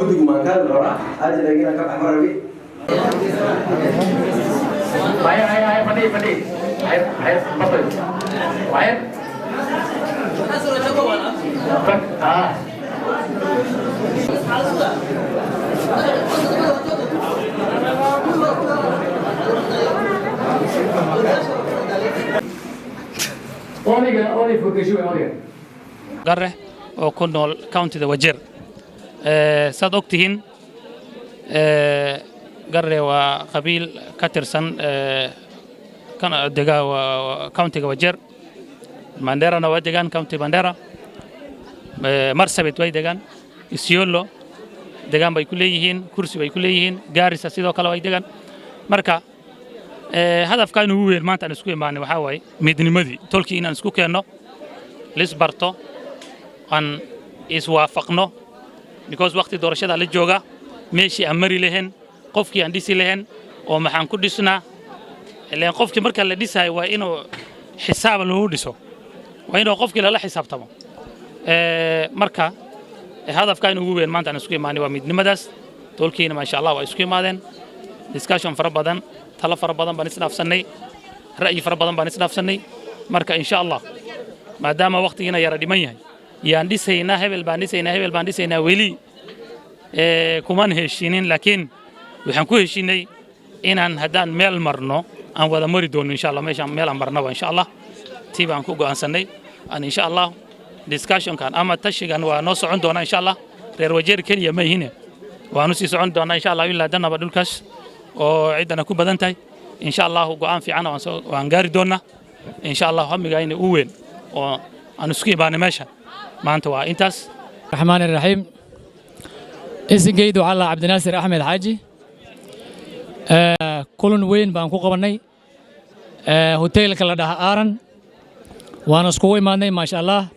ما كان الرا أجل لقينا كم عمر بي هاي فدي هاي بطل وين أولي فوكشوا أولي قرة oo ku nool county-da Wajeer saad ogtihiin Gare waa qabiil ka tirsan kana dega county-ga Wajeer Mandera waa degan county Mandera Marsabit way degan Isiolo degan bay ku leeyihiin kursi bay ku leeyihiin Garissa sidoo kale way degan marka hadafka inuu weyn maanta aan isku imaanay waxa way midnimadii tolkii inaan isku keenno lisbarto aan iswaafaqno because waqti doorashada la jooga meeshii aan mari lahayn qofkii aan dhisi lahayn oo maxaan ku dhisnaa ileen qofkii marka la dhisay waa inuu xisaab loo dhiso waa inuu qofkii la xisaabtamo marka hadafka inuu weyn maanta aan isku imaanay waa midnimadaas tolkiina ma sha Allah waa isku imaadeen discussion fara badan talo fara badan baan isdhaafsanay ra'yi fara badan baan isdhaafsanay marka insha Allah maadaama waqtigiina yara dhiman yahay yaan dhisaynaa hebel baan dhisaynaa weli kuman heshiinin laakiin waxaan ku heshiinay inaan haddaan meel marno aan wada mari doono insha Allah meeshaan meel aan marnaba insha Allah tii baan ku go'aansanay aan insha Allah discussion-kan ama tashigan waa noo socon doona insha Allah reer Wajeer kaliya ma yihiin waanu sii socon doona insha Allah ilaa danaba dhulkaas oo cidana ku badan tahay insha Allah go'aan fiican waan gaari doona insha Allah hamigayna u weyn oo aan isku ibaanay meeshaan maanta waa intaas الرحمن الرحيم اسقيدو على عبد الناصر احمد حاجي كلن وين بان ku qabanay hotelka la dhaha Aaran waana isku imaanay ma sha Allah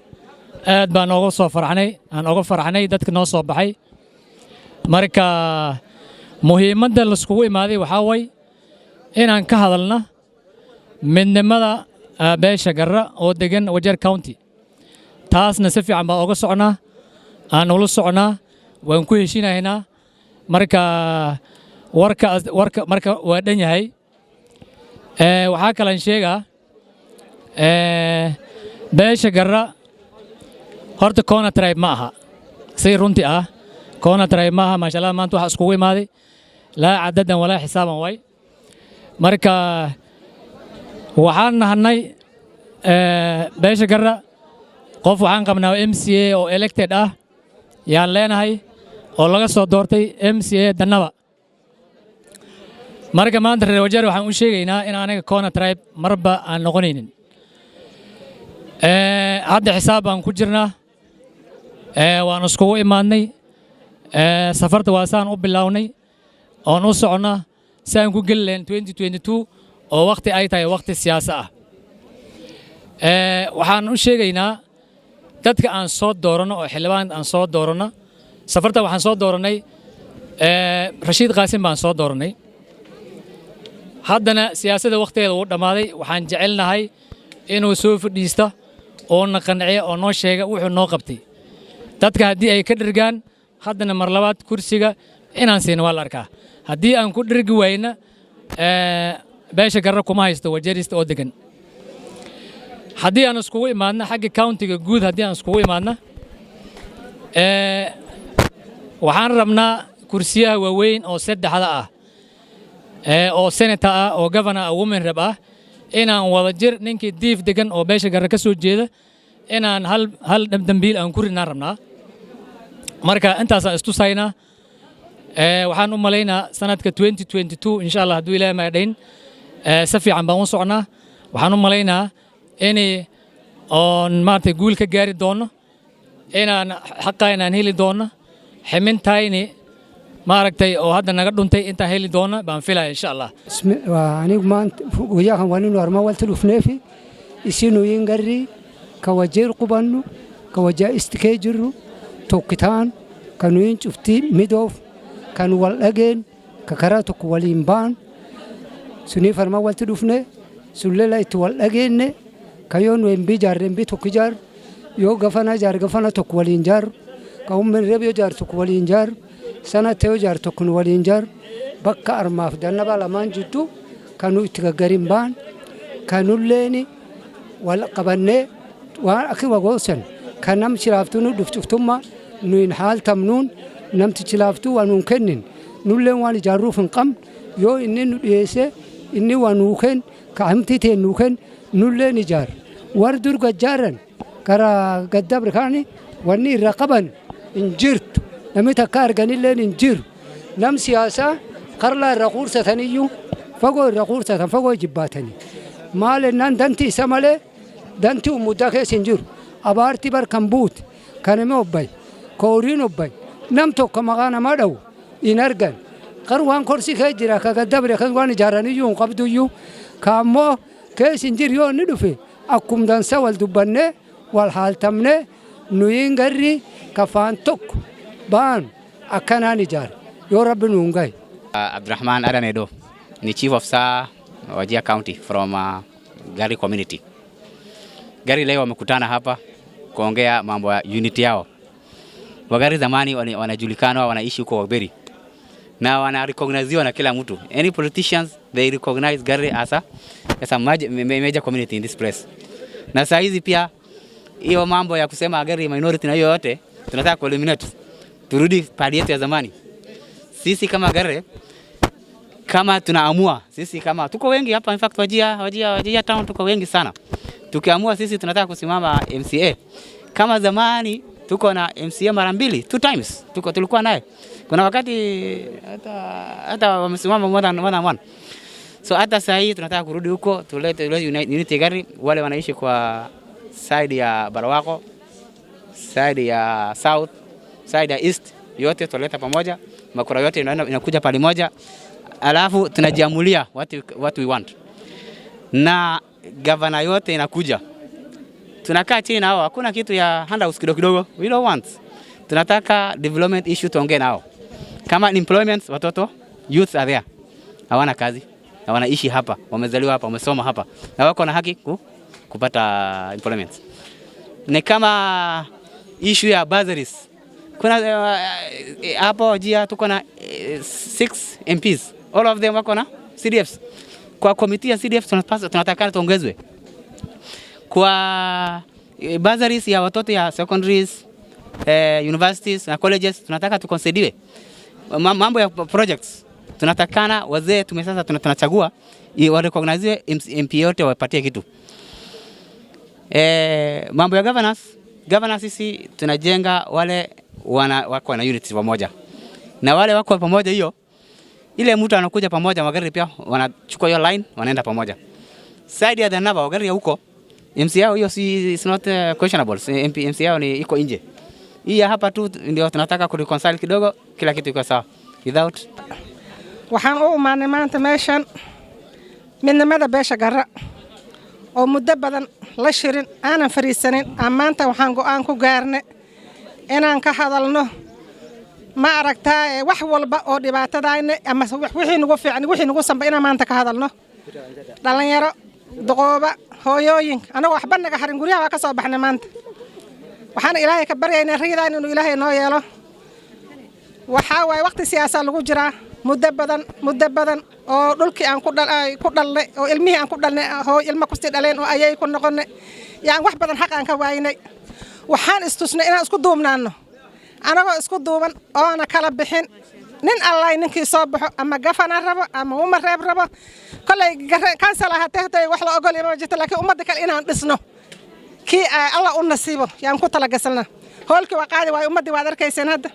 aad baan uga soo farxnay dadka noo soo baxay marka muhiimadda la isku imaaday waxa way inaan ka hadalna midnimada Beesha Gare oo degan Wajeer County taasna si fiican baan uga soconaa aan ula soconaa waan ku heshiinaynaa marka warka marka waa dhan yahay waxaa kale aan sheegaa Beesha Gare horta Kona tribe ma aha si runtii ah Kona tribe ma aha ma sha Allah maanta waxa iskugu imaaday laa cadadan walaa xisaaban way marka waxaan nahanay Beesha Gare qof waxaan qabnaa MCA oo elected ah yaan leenahay oo laga soo doortay MCA danaba marka maanta reer Wajeer waxaan u sheegaynaa in anaga Kona tribe marba aan noqonaynin hadda xisaab aan ku jirnaa waan iskugu imaadnay safarta waa saan u bilownay oon u soconnaa saan ku geli lahayn 2022 oo waqti ay tahay waqti siyaasa ah waxaan u sheegaynaa dadka aan soo doorano oo xildhibaan aan soo doorano safarta waxaan soo dooranay Rashiid Qaasim baan soo dooranay haddana siyaasadda waqtigeeda uu dhamaaday waxaan jecelnahay inuu soo fadhiisto oo na qanciyo oo noo sheega wuxuu noo qabtay dadka haddii ay ka dhirgaan haddana mar labaad kursiga inaan siin waa la arkaa haddii aan ku dhirgi wayna Beesha Gare kuma haysto Wajeerista oo degan haddii aan iskugu imaadna xagga county-ga guud haddii aan iskugu imaadna waxaan rabnaa kursiyaha waaweyn oo saddexda ah oo senator ah oo governor ah women rep ah inaan wada jir ninkii diif degan oo Beesha Gare ka soo jeeda inaan hal dambiil aan ku rinaan rabnaa marka intaas aan istusaynaa waxaan u malaynaa sanadka 2022 insha Allah hadduu Ilaahay ma dhayn si fiican baan u socnaa waxaan u malaynaa inay on maanta guul ka gaari doono inaan xaqayna heli doono ximintayni maaragtay oo hadda naga dhuntay inta heli doona baan filaa insha Allah anigu maanta wajahan waan inuu arma walta dhufneefi isinu yingari ka Wajeer qubanno ka wajaa istikeejiru tokitaan kanu inchufti midoof kan wal ageen ka karatu ku waliin baan suni farma walta dhufne sulela it wal ageenne kayoon wembi jarrembi tokijar yo gafana jar gafana tok waliin jar ka ummen rebe jar tok waliin jar سنة تيجار تكون ولينجار بكا أرماف دنبا لمان جدو كانوا يتغيرين بان كانوا ليني ولا قبلني وأكيد وقوسن كان نم شرافتونو دفتفتما نين حال تمنون نم تشلافتو ونمكنن نولن وان جاروف قم يو إني نيسه إني ونوكن كهمتي تنوكن نولن جار وردور جارن كرا قدام ركاني واني رقبن انجرت نمي تكار غني لين انجر نم سياسة قرلا رقورسة ثانيو فوق رقورسة فوق جباتني مال نان دنتي سمالة دنتي ومداخل سنجر أبارتي بر كمبوت كانمي أباي كورين أباي نم تو كمغانا ما دو إنرجن قروان كرسي خيجرا كقدام ركان جاراني يوم قبضو يو كامو كسنجر يو ندفي أكم دان سوال دبنا والحال تمنه نوين غري كفان توك بان أكنا نجار يا رب نونغاي Abdurrahman Aranedo ni chief officer Wajeer County from Gare community. Gare leo wamekutana hapa kuongea mambo ya unity yao. Wagari zamani wanajulikana wanaishi huko Waberi na wanarecognizewa na kila mtu. Any politicians they recognize Gare as a major community in this place. Na saa hizi pia hiyo mambo ya kusema Gare minority na hiyo yote tunataka kueliminate. Turudi padi yetu ya zamani. Sisi kama Gare kama tunaamua sisi kama tuko wengi hapa, in fact Wajeer town tuko wengi sana. Tukiamua sisi tunataka kusimama MCA kama zamani tuko na MCA mara mbili 2 times tulikuwa naye. Kuna wakati hata wamesimama more than one. So hata sasa hii tunataka kurudi huko tulete unity Gare, wale wanaishi kwa side ya Barawako, side ya South, side ya East, yote tuleta pamoja, makura yote inakuja pale moja, alafu tunajiamulia what we want. Na governor yote inakuja. Tunakaa chini nao, hakuna kitu ya handouts kidogo. We don't want. Tunataka development issue tuongee nao. Kama employment, watoto youth are there. Hawana kazi. Na wanaishi hapa, wamezaliwa hapa, wamesoma hapa. Na wako na haki kupata employment. Ni kama issue ya bursaries. Kuna hapo Wajeer tuko na 6 MPs. All of them wako na CDFs. Kwa committee ya CDF tunataka tuongezwe. Kwa bursaries ya watoto ya secondaries, universities na colleges tunataka tukonsediwe. Mambo ya projects tunatakana wazee tumesasa tunachagua wa recognize MP yote wapatie kitu. Mambo ya governance sisi tunajenga wale wako na unity pamoja. Na wale wako pamoja hiyo ile mtu anakuja pamoja, Wagari pia wanachukua hiyo line wanaenda pamoja. Side ya Danaba Wagari ya huko MCA hiyo is not questionable. MCA ni iko nje. Hii hapa tu ndio tunataka kureconcile kidogo, kila kitu iko sawa. Without waxaan u imaanay maanta meeshan midnimada Beesha Gare oo muddo badan la shirin aanan fariisanin. Maanta waxaan go'aan ku gaarnay inaan ka hadalno ma aragtaa wax walba oo dhibaatadayna ama wixii nagu fiican wixii nagu sanba inaan maanta ka hadalno. Dhalinyaro duqooba hooyooyin anaga waxba naga harin guriyaha ka soo baxnay maanta. waxaan Ilaahay ka baryaynaa riidaan inuu Ilaahay noo yeelo. waxa way waqti siyaasad lagu jiraa muddo badan oo dhulkii aan ku dhalnay oo ilmihii aan ku dhalnay oo ilmo ku sii dhaleen oo ayay ku noqonay yaan wax badan xaq aan ka waayinay. waxaan istusnay inaan isku duubnaano anagoo isku duuban oo ana kala bixin nin Allah ninkii soo baxo ama gafana rabo ama uma reeb rabo kolay kansala hatay wax la ogol ma jirto, laakiin ummadda kale inaan dhisno kii Allah u nasiibo yaan ku talagasalna. hoolkii waa qaadi way ummadii waad arkayseen hadda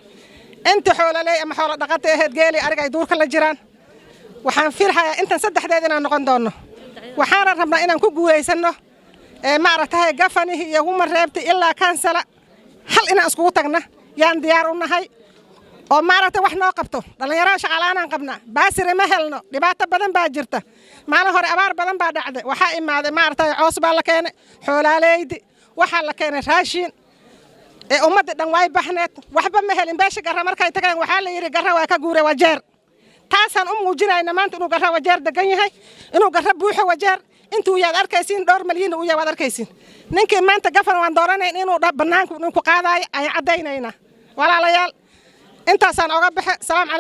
inta xoolaleey ama xoolo dhaqatay ahayd geeli arigay duurka la jiraan. waxaan fiirhayaa intan saddexdeed inaan noqon doono. waxaan rabnaa inaan ku guuleysano ma aragtay gafanihi iyo uma reebtay ilaa kansala hal inaan isku tagna yaan diyaar u nahay oo ma aragtay wax noo qabto. dhalinyarada shaqaalaanaan qabnaa, baasir ma helno, dhibaato badan baa jirta. maalin hore abaar badan baa dhacday, waxa imaaday ma aragtay coos baa la keenay, xoolaaleydi waxa la keenay raashin ummadda dhan way baxneed, waxba ma helin. Beesha Gare markay tageen waxa la yiri Gare waa ka guuray Wajeer. taasaan u muujinayna maanta inuu Gare Wajeer degan yahay, inuu Gare buuxo Wajeer. intuu yaad arkaysiin dhowr malyan uu yaad arkaysiin. ninkii maanta gafan waan dooranay inuu banaanku ku qaadayo ay cadaynayna. walaalayaal intaasaan oga baxe salaam